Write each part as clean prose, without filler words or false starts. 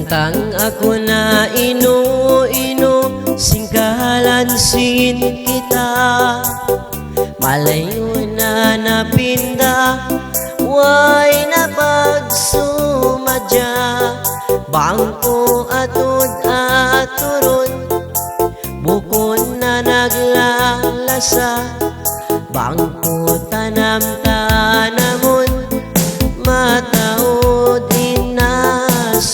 Tangtang ako na inu-ino, singkalansin kita. Malayo na napinda, way na pagsumadya. Bangko atod at turod, bukon na naglalasa. Bangko tanam-tanamon, mataod inasususa.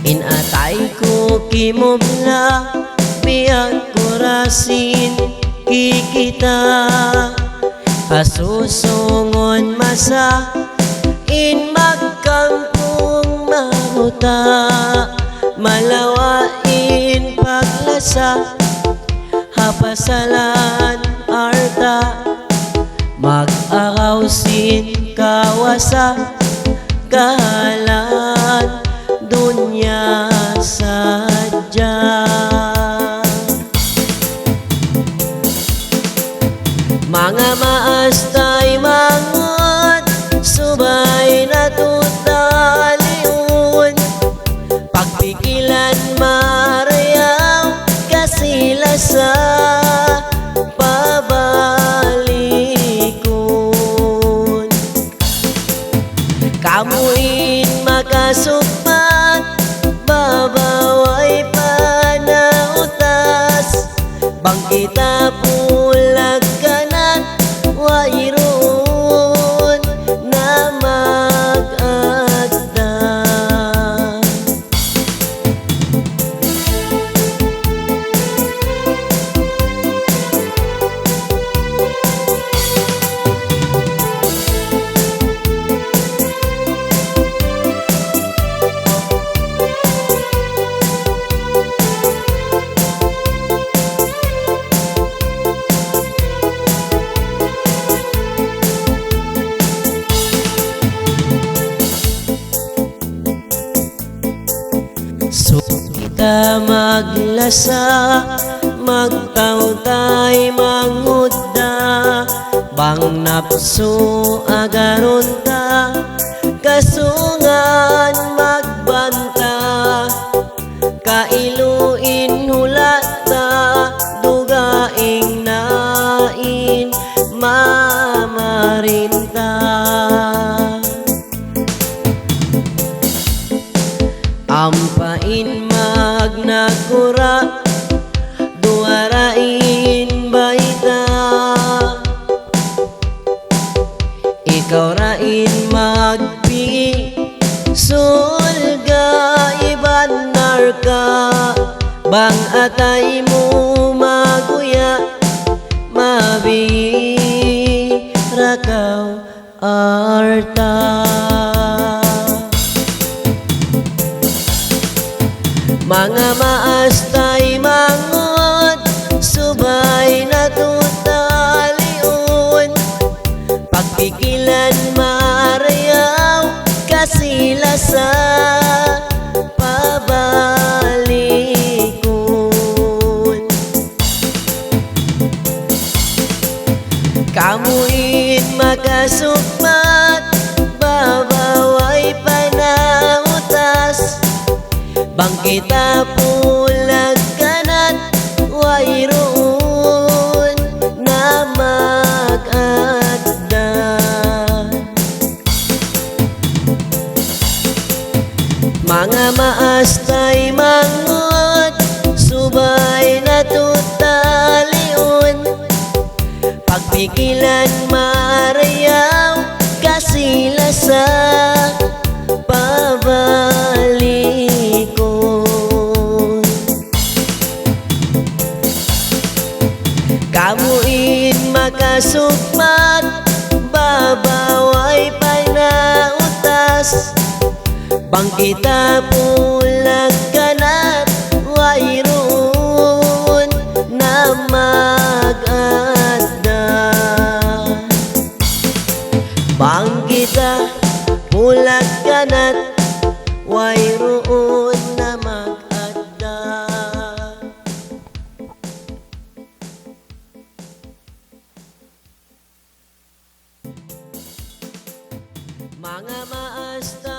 Inatay ko kimubla, biyak kurasin kikita. Asusungon masa, in magkampung maruta. Malawain paglasa, hapasalan arta. Mag-arawsin kawasa, kahalan dunya sadya. Mga maastay mangot, subay na tutaliun. Pagpikilan marayaw, kasila sa pabalikon. Kamuin makasukmat, babaway panautas. Bangkita pulag kanan, wairoon na mag-agda. So kita maglasa, magtautay mangudda. Bang napso agaronta, kasungan magbanta. Kailuin hulata, dugaing nain mamarinta. Ampain magnakura, duarain baita. Ikaw rain magpi, sulga iban narka. Bang atay mo maguya, mabirakaw arta. Mga maastay mangot, subay na tutaliun. Pagpikilan marayaw, kasila sa pabalikon. Kamuin makasukmat, babaway panautas. Bangkita pulag kanan, wairoon na mag-agda. Mga maastay mangot, subay na tutaliun. Pagpikilan marayaw, kasila sa pabalikon. Kamuin makasukmat, babaway panautas. Bangkita pulag kanat, wairoon na mag-agda. Bangkita pulag kanat, wairoon na mag-agda. Mga maasta